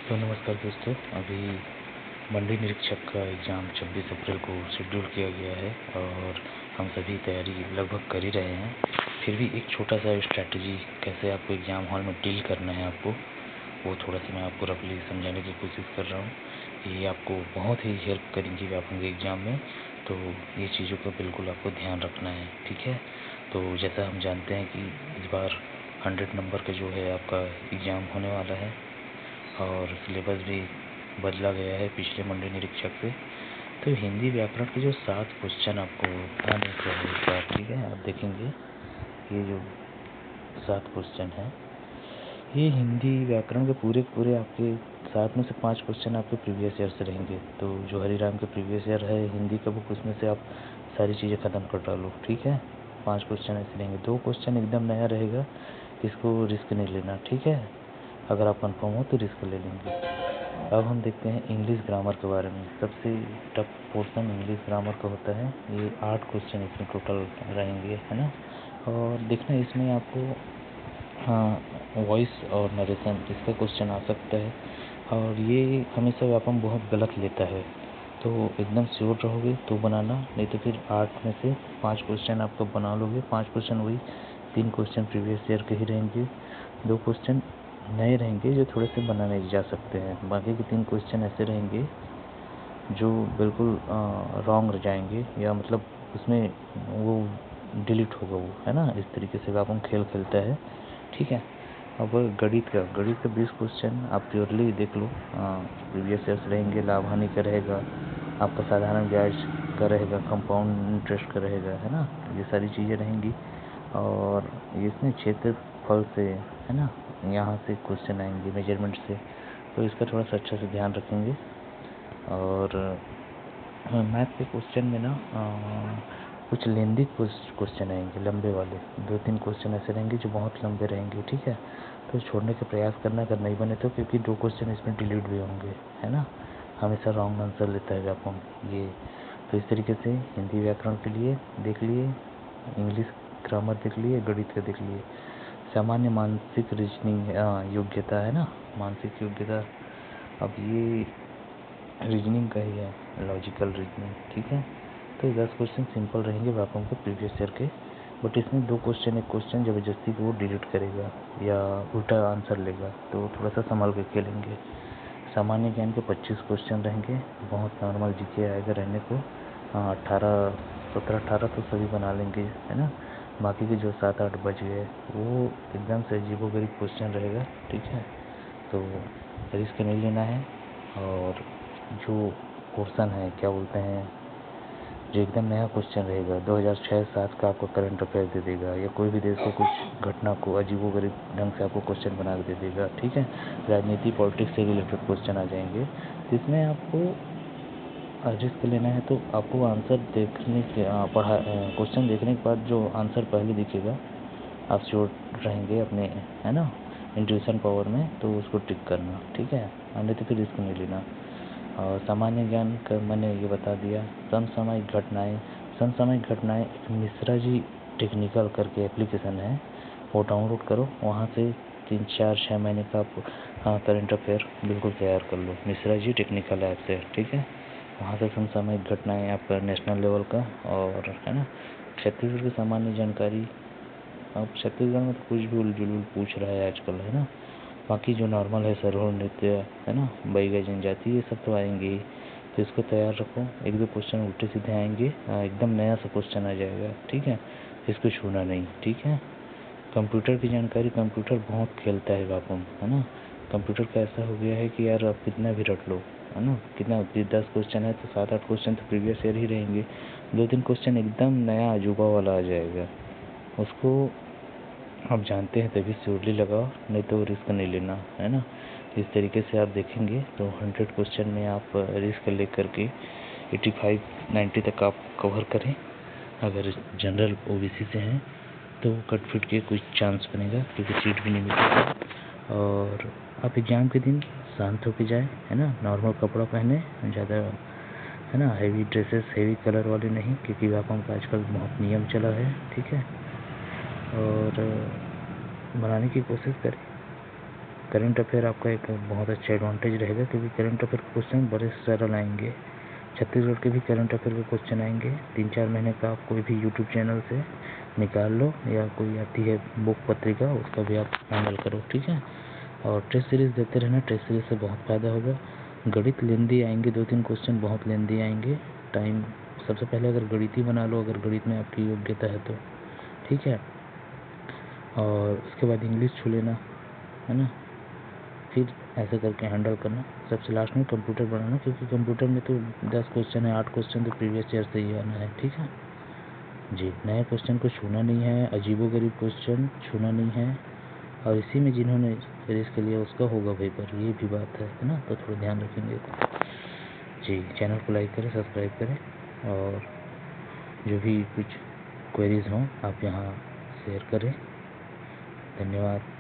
तो नमस्कार दोस्तों, अभी मंडी निरीक्षक का एग्ज़ाम 26 अप्रैल को शेड्यूल किया गया है और हम सभी तैयारी लगभग कर ही रहे हैं। फिर भी एक छोटा सा स्ट्रैटेजी कैसे आपको एग्ज़ाम हॉल में डील करना है आपको, वो थोड़ा सा मैं आपको रफली समझाने की कोशिश कर रहा हूँ। ये आपको बहुत ही हेल्प करेंगी व्यापक एग्ज़ाम में, तो ये चीज़ों का बिल्कुल आपको ध्यान रखना है, ठीक है। तो जैसा हम जानते हैं कि इस बार 100 नंबर का जो है आपका एग्ज़ाम होने वाला है और सिलेबस भी बदला गया है पिछले मंडी निरीक्षक से। तो हिंदी व्याकरण के जो 7 क्वेश्चन आपको ध्यान रखते हैं इस बार, ठीक है। आप देखेंगे ये जो 7 क्वेश्चन हैं, ये हिंदी व्याकरण के पूरे आपके 7 में से 5 क्वेश्चन आपके प्रीवियस ईयर से रहेंगे। तो जो हरिराम के प्रीवियस ईयर है हिंदी का बुक, उसमें से आप सारी चीज़ें ख़त्म कर डालो, ठीक है। 5 क्वेश्चन ऐसे रहेंगे, 2 क्वेश्चन एकदम नया रहेगा, इसको रिस्क नहीं लेना, ठीक है। अगर आप कंफर्म हो तो रिस्क ले लेंगे। अब हम देखते हैं इंग्लिश ग्रामर के बारे में। सबसे टफ पोर्शन इंग्लिश ग्रामर का होता है। ये 8 क्वेश्चन इसमें टोटल रहेंगे, है ना। और देखना इसमें आपको वॉइस और नरेशन इसका क्वेश्चन आ सकता है, और ये हमेशा व्यापम बहुत गलत लेता है। तो एकदम श्योर रहोगे तो बनाना, नहीं तो फिर 8 में से 5 क्वेश्चन आपको बना लोगे। 5 क्वेश्चन वही, 3 क्वेश्चन प्रीवियस ईयर के ही रहेंगे, 2 क्वेश्चन नए रहेंगे जो थोड़े से बनाने जा सकते हैं। बाकी के 3 क्वेश्चन ऐसे रहेंगे जो बिल्कुल रॉन्ग रह जाएंगे, या मतलब उसमें वो डिलीट होगा वो, है ना। इस तरीके से व्यापम खेल खेलता है, ठीक है। अब गणित का 20 क्वेश्चन आप प्योरली देख लो, प्रीवियस ईयर रहेंगे। लाभ हानि का रहेगा, आपका साधारण ब्याज का रहेगा, कंपाउंड इंटरेस्ट का रहेगा, है ना। ये सारी चीज़ें रहेंगी। और इसमें क्षेत्रफल से, है ना, यहाँ से क्वेश्चन आएंगे, मेजरमेंट से, तो इसका थोड़ा सा अच्छा से ध्यान रखेंगे। और मैथ के क्वेश्चन में ना कुछ लेंदी क्वेश्चन आएंगे, लंबे वाले 2-3 क्वेश्चन ऐसे रहेंगे जो बहुत लंबे रहेंगे, ठीक है। तो छोड़ने का प्रयास करना अगर नहीं बने तो, क्योंकि 2 क्वेश्चन इसमें डिलीट भी होंगे, है ना। हमेशा रॉन्ग आंसर लेता है व्यापम ये। तो इस तरीके से हिंदी व्याकरण के लिए देख लिए, इंग्लिश ग्रामर देख लिए, गणित का देख लिए। सामान्य मानसिक रीजनिंग योग्यता, है ना, मानसिक योग्यता। अब ये रीजनिंग का ही है, लॉजिकल रीजनिंग, ठीक है। तो 10 क्वेश्चन सिंपल रहेंगे व्यापम के प्रीवियस ईयर के, बट इसमें 2 क्वेश्चन, एक क्वेश्चन ज़बरदस्ती वो डिलीट करेगा या उल्टा आंसर लेगा, तो थोड़ा सा संभल के खेलेंगे। सामान्य ज्ञान के 25 क्वेश्चन रहेंगे, बहुत नॉर्मल जीके आएगा रहने को। 17-18 तो सभी बना लेंगे, है ना। बाकी के जो 7-8 बच गए वो एकदम से अजीबोगरीब क्वेश्चन रहेगा, ठीक है। तो रिस्क नहीं लेना है। और जो पोर्शन है, क्या बोलते हैं, जो एकदम नया क्वेश्चन रहेगा 2006-7 का आपको करंट अफेयर दे देगा, या कोई भी देश के कुछ घटना को अजीबोगरीब ढंग से आपको क्वेश्चन बना के दे देगा, ठीक है। राजनीति पॉलिटिक्स से रिलेटेड क्वेश्चन आ जाएंगे, तो इसमें आपको रिस्क लेना है। तो आपको आंसर देखने के क्वेश्चन देखने के बाद जो आंसर पहले दिखेगा, आप श्योर रहेंगे अपने, है ना, इंट्यूशन पावर में, तो उसको टिक करना, ठीक है। नहीं तो फिर रिस्क नहीं लेना। और सामान्य ज्ञान का मैंने ये बता दिया। समसामयिक घटनाएं एक मिश्रा जी टेक्निकल करके एप्लीकेशन है, वो डाउनलोड करो, वहाँ से 3-4-6 महीने का आप करंट अफेयर बिल्कुल तैयार कर लो, मिश्रा जी टेक्निकल ऐप से, ठीक है। वहाँ से समसामयिक घटनाएं आपका नेशनल लेवल का, और है ना, छत्तीसगढ़ की सामान्य जानकारी। अब छत्तीसगढ़ में तो कुछ भी उलझुल पूछ रहा है आजकल, है ना। बाकी जो नॉर्मल है, सरहुल नृत्य, है ना, बैगा जनजाति, ये सब तो आएंगे ही, तो इसको तैयार रखो। 1-2 क्वेश्चन उल्टे सीधे आएंगे, एकदम नया सा क्वेश्चन आ जाएगा, ठीक है। इसको छूना नहीं, ठीक है। कंप्यूटर की जानकारी, कंप्यूटर बहुत खेलता है व्यापम, है ना। कंप्यूटर का ऐसा हो गया है कि यार आप कितना भी रट लो, है ना, कितना 10 क्वेश्चन है तो 7-8 क्वेश्चन तो प्रीवियस ईयर ही रहेंगे, 2-3 क्वेश्चन एकदम नया अजूबा वाला आ जाएगा, उसको आप जानते हैं तभी श्योरली लगाओ, नहीं तो रिस्क नहीं लेना, है ना। इस तरीके से आप देखेंगे तो 100 क्वेश्चन में आप रिस्क ले करके 85-90 तक आप कवर करें। अगर जनरल ओबीसी से हैं तो कट फिट के कुछ चांस बनेगा, क्योंकि सीट भी नहीं मिलेगी। और आप एग्ज़ाम के दिन शांत होके जाए, है ना, नॉर्मल कपड़ा पहने, ज़्यादा, है ना, हेवी ड्रेसेस, हेवी कलर वाले नहीं, क्योंकि व्यापम का आजकल बहुत नियम चला है, ठीक है। और बनाने की कोशिश करें, करंट अफेयर आपका एक बहुत अच्छा एडवांटेज रहेगा, क्योंकि करंट अफेयर के क्वेश्चन बड़े सरल आएंगे। छत्तीसगढ़ के भी करंट अफेयर के क्वेश्चन आएंगे। 3-4 महीने का आप कोई भी यूट्यूब चैनल से निकाल लो, या कोई आती है बुक पत्रिका, उसका भी आप हैंडल करो, ठीक है। और टेस्ट सीरीज़ देते रहना, टेस्ट सीरीज़ से बहुत फ़ायदा होगा। गणित लेंदी आएंगे, 2-3 क्वेश्चन बहुत लेंदी आएंगे। टाइम सबसे पहले अगर गणित ही बना लो, अगर गणित में आपकी योग्यता है तो, ठीक है। और उसके बाद इंग्लिश छू लेना, है ना। फिर ऐसे करके हैंडल करना। सबसे लास्ट में कंप्यूटर बनाना, क्योंकि कंप्यूटर में तो 10 क्वेश्चन है, 8 क्वेश्चन तो प्रीवियस ईयर से ही आना है, ठीक है जी। नए क्वेश्चन को छूना नहीं है, अजीबोगरीब क्वेश्चन छूना नहीं है। और इसी में जिन्होंने सीरीज़ के लिए उसका होगा पेपर, ये भी बात है ना, तो थोड़ा ध्यान रखेंगे जी। चैनल को लाइक करें, सब्सक्राइब करें, और जो भी कुछ क्वेरीज हों आप यहाँ शेयर करें। धन्यवाद।